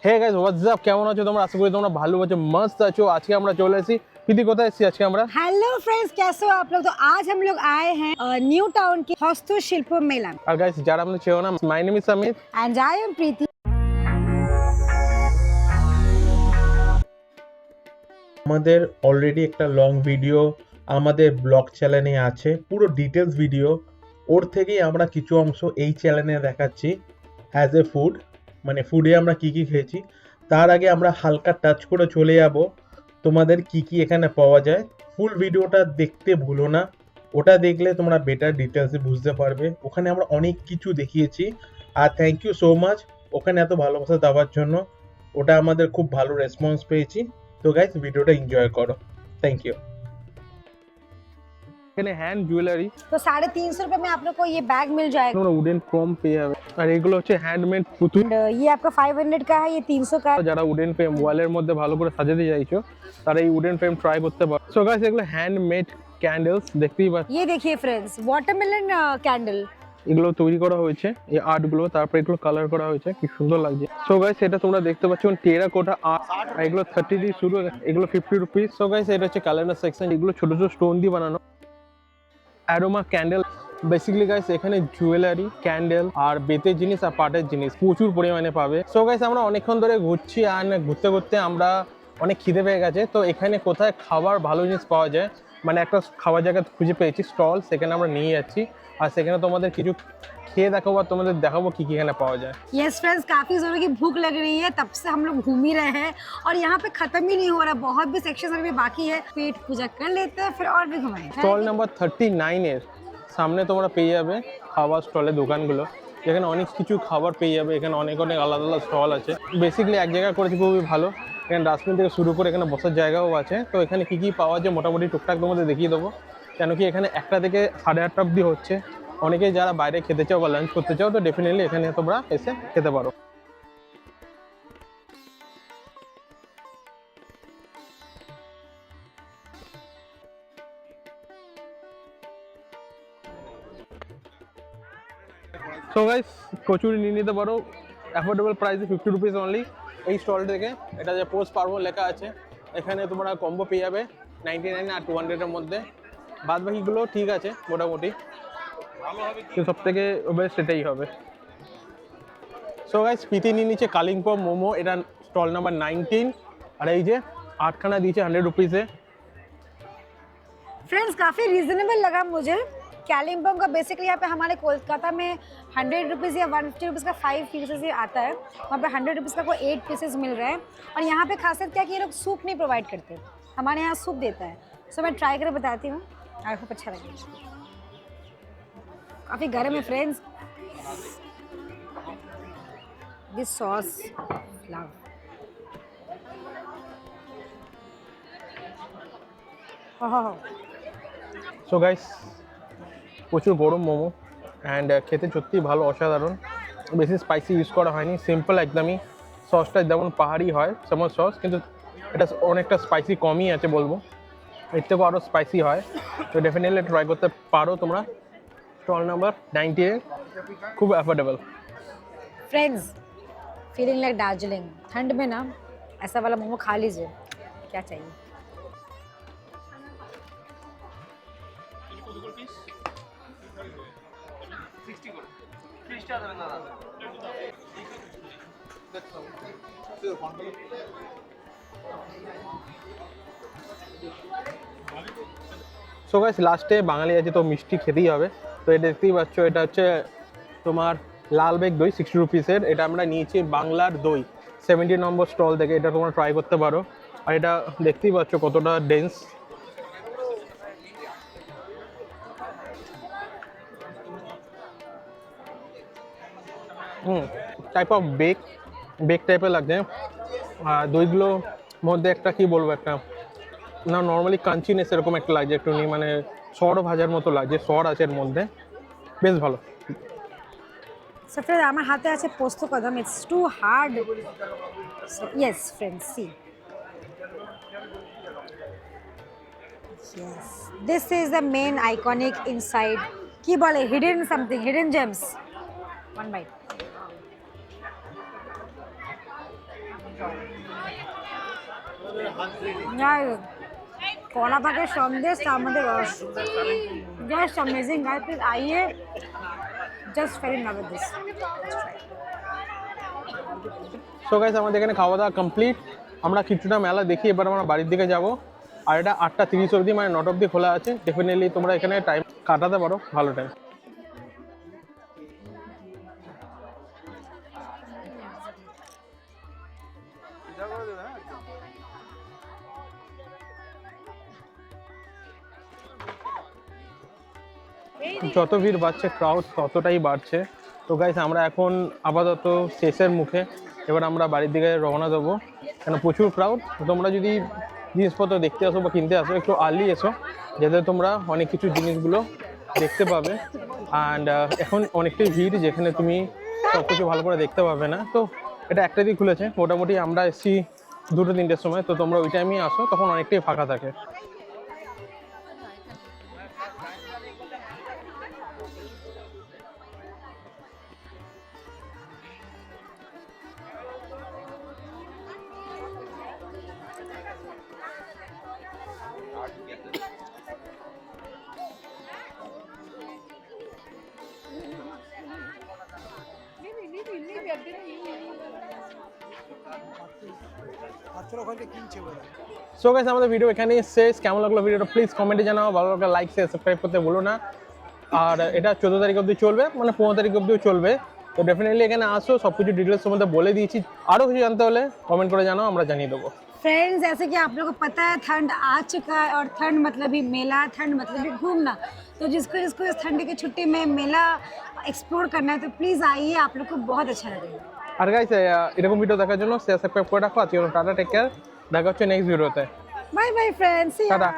Hey guys what's up, কেমন আছো তোমরা? আশা করি তোমরা ভালো আছো, মস্ত আছো। আজকে আমরা চলে এসেছি, প্রীতি কোথায় এসেছি আজকে আমরা? हेलो फ्रेंड्स, कैसे हो आप लोग? तो आज हम लोग आए हैं न्यू टाउन के हस्तशिल्प मेला में। আর গাইস যারা আমাদের চেনো না, my name is Amit and I am Preeti. আমাদের অলরেডি একটা লং ভিডিও আমাদের ব্লগ চ্যানেলে আছে, পুরো ডিটেলস ভিডিও। ওর থেকেই আমরা কিছু অংশ এই চ্যানেলে দেখাচ্ছি অ্যাজ এ ফুড, মানে ফুডে আমরা কি কি খেয়েছি। তার আগে আমরা হালকা টাচ করে চলে যাব তোমাদের কি কি এখানে পাওয়া যায়। ফুল ভিডিওটা দেখতে ভুলো না, ওটা দেখলে তোমরা বেটার ডিটেলসে বুঝতে পারবে। ওখানে আমরা অনেক কিছু দেখিয়েছি। আর থ্যাংক ইউ সো মাচ ওখানে এত ভালোবাসা দেওয়ার জন্য, ওটা আমাদের খুব ভালো রেসপন্স পেয়েছি। তো গাইস ভিডিওটা এনজয় করো, থ্যাংক ইউ। এখানে হ্যান্ড জুয়েলারি, तो 350 रुपए में आप लोग को ये बैग मिल जाएगा। তোমরা উডেন ফ্রম পেয়ে যাবে। আর এগুলো হচ্ছে হ্যান্ডমেড পুতুল। And, ये आपका 500 का है, ये 300 का है। যারা উডেন ফ্রেম ওয়ালের মধ্যে ভালো করে সাজাতে চাইছো তারা এই উডেন ফ্রেম ট্রাই করতে পারো। সো গাইস এগুলো হ্যান্ডমেড ক্যান্ডেলস, দেখতেই পাচ্ছ। ये देखिए फ्रेंड्स, वाटरमेलन कैंडल। এগুলো তৈরি করা হয়েছে, এই আর্টগুলো, তারপরে এগুলো কালার করা হয়েছে, কি সুন্দর লাগছে। সো গাইস এটা তোমরা দেখতে পাচ্ছ টেরাকোটা আর্ট, এগুলো 30 দিয়ে শুরু, এগুলো 50 রুপিস। সো গাইস এটা হচ্ছে ক্যালেন্ডার সেকশন, এগুলো ছোট ছোট স্টোন দিয়ে বানানো। অ্যারোমা ক্যান্ডেল, বেসিক্যালি গাইস এখানে জুয়েলারি, ক্যান্ডেল আর বেতের জিনিস আর পাটের জিনিস প্রচুর পরিমাণে পাবে। সো গাইস আমরা অনেকক্ষণ ধরে ঘুরছি, আর ঘুরতে ঘুরতে আমরা অনেক খিদে পেয়ে গেছে। তো এখানে কোথায় খাবার ভালো জিনিস পাওয়া যায়, মানে একটা খাবার জায়গা খুঁজে পেয়েছি স্টল, সেখানে আমরা নিয়ে যাচ্ছি। আর সেখানে তোমাদের কিছু খেয়ে দেখাবো আর তোমাদের দেখাবো কি কি এখানে পাওয়া যায়। यस फ्रेंड्स, काफी जोरों की भूख लग रही है, तब से हम लोग घूम ही रहे हैं और यहाँ पे खत्म ही नहीं हो रहा, बहुत भी सेक्शन अभी बाकी है। पेट पूजा कर लेते हैं, फिर और भी घुमाएंगे। স্টল নাম্বার 39 এর সামনে তোমরা পেয়ে যাবে খাবার স্টলের দোকানগুলো, যেখানে অনেক কিছু খাবার পেয়ে যাবে। এখানে অনেক অনেক আলাদা আলাদা স্টল আছে। বেসিক্যালি এক জায়গায় করেছে খুবই ভালো, এখানে ডাস্টবিন থেকে শুরু করে এখানে বসার জায়গাও আছে। তো এখানে কি কি পাওয়া যায় মোটামুটি টুকটাক তোমাদের দেখিয়ে দেবো, কেন কি এখানে 1টা থেকে 8:30 অবধি হচ্ছে। অনেকে যারা বাইরে খেতে চাও বা লাঞ্চ করতে চাও, তো ডেফিনেটলি এখানে তোমরা এসে খেতে পারো। সো গাইস কচুরি নিয়ে নিতে পারো, অ্যাফোর্ডেবল প্রাইসে 50 রুপিস অনলি এই স্টল থেকে। এটা যে পোস্ট পার্বণ লেখা আছে, এখানে তোমরা কম্বো পেয়ে যাবে 99 আর 200 এর মধ্যে। বাদ বাকিগুলো ঠিক আছে মোটামুটি, তো সব থেকে বেস্ট এটাই হবে। সো গাইস প্রীতি নিয়ে নিচ্ছে কালিম্পং মোমো, এটা স্টল নাম্বার 19। আর এই যে 8খানা দিয়েছে 100 রুপিসে। फ्रेंड्स काफ़ी रीजनेबल लगा मुझे। कालिम्पोंग का बेसिकली यहाँ पे हमारे कोलकाता में 100 रुपीज़ या 150 रुपीज़ का 5 पीसेस ही आता है, वहाँ पे 100 रुपीज़ का कोई 8 पीसेस मिल रहा है। और यहाँ पे खासियत क्या है कि ये लोग सूप नहीं प्रोवाइड करते, हमारे यहाँ सूप देता है। सो मैं ट्राई करके बताती हूँ, आई होप अच्छा लगेगा। काफ़ी गर्म है फ्रेंड्स, दिस सॉस लव। हाँ, সো গাইস প্রচুর গরম মোমো, অ্যান্ড খেতে সত্যি ভালো, অসাধারণ। বেশি স্পাইসি ইউজ করা হয়নি, সিম্পল একদমই। সসটা যেমন পাহাড়ি হয় সেমন সস, কিন্তু এটা অনেকটা স্পাইসি কমই আছে বলবো, এর থেকেও আরও স্পাইসি হয়। তো ডেফিনেটলি ট্রাই করতে পারো তোমরা। স্টল নাম্বার 90, খুব affordable. Friends feeling like Darjeeling, ठंड में ना ऐसा वाला मोमो खा लीजिए, क्या चाहिए। সো গাইস লাস্টে বাঙালি আছে তো মিষ্টি খেতেই হবে। তো এটা দেখতেই পাচ্ছ, এটা হচ্ছে তোমার লালবেগ দই 60 রুপিসের। এটা আমরা নিয়েছি বাংলার দই 70 নম্বর স্টল থেকে, এটা তোমরা ট্রাই করতে পারো। আর এটা দেখতেই পাচ্ছ কতটা ডেন্স। টাইপ অফ বেক টাইপের লাগছে। আর দইগুলো মধ্যে একটা কি বলবো, একটা না নর্মালি কাঞ্চিনেস এরকম একটা লাগছে, একটু মানে সর ভাজার মতো লাগছে, সর আছে এর মধ্যে, বেশ ভালো। So friends, আমার হাতে আছে পোস্ত কদম, it's too hard. So yes friends, see. Yes, this is the main iconic inside. কি বলে, hidden something, hidden gems. One bite. কলা পাকের সন্দেশ তার মধ্যে রস, জাস্ট অ্যামেজিং গাইস, প্লিজ आइए, just fail in love with this. So guys আমাদের এখানে খাওয়া দাওয়া কমপ্লিট, আমরা কিছুটা মেলা দেখি, এবার আমরা বাড়ির দিকে যাব। আর এটা 8:30 অবধি মানে 9 অবধি খোলা আছে, ডেফিনেটলি তোমরা এখানে টাইম কাটাতে পারো, ভালো টাইম। যত ভিড় বাড়ছে ক্রাউড ততটাই বাড়ছে। তো গাইস আমরা এখন আপাতত শেষের মুখে, এবার আমরা বাড়ির দিকে রওনা দেবো, কেন প্রচুর ক্রাউড। তোমরা যদি জিনিসপত্র দেখতে আসো বা কিনতে আসো একটু আর্লি এসো, যাতে তোমরা অনেক কিছু জিনিসগুলো দেখতে পাবে। অ্যান্ড এখন অনেকটাই ভিড়, যেখানে তুমি সব কিছু ভালো করে দেখতে পাবে না। তো এটা একটা দিক খুলেছে, মোটামুটি আমরা এসেছি 2-3টের সময়, তো তোমরা ওই টাইমেই আসো, তখন অনেকটাই ফাঁকা থাকে। সো গাইস আমাদের ভিডিও এখানেই শেষ। কেমন লাগলো ভিডিওটা প্লিজ কমেন্টে জানাও, ভালো লাগলে লাইক শেয়ার সাবস্ক্রাইব করতে ভুলো না। আর এটা 14 তারিখ অবধি চলবে, মানে 15 তারিখ অবধিও চলবে। তো ডেফিনেটলি এখানে আসো, সব কিছু ডিটেলস সম্বন্ধে বলে দিয়েছি। আরও কিছু জানতে হলে কমেন্ট করে জানাও, আমরা জানিয়ে দেবো। फ्रेंड्स जैसे कि आप लोगों को पता है ठंड आ चुका है, और ठंड मतलब ही मेला, ठंड मतलब ही घूमना। तो जिसको जिसको इस ठंड की छुट्टी में मेला एक्सप्लोर करना है तो प्लीज़ आइए, आप लोग को बहुत अच्छा लगेगा। আর গাইস এরকম ভিডিও দেখার জন্য শেয়ার সাবস্ক্রাইব করে রাখো। আজকে টাটা, টেক কেয়ার, দেখা হচ্ছে নেক্সট ভিডিওতে। Bye bye friends, tata.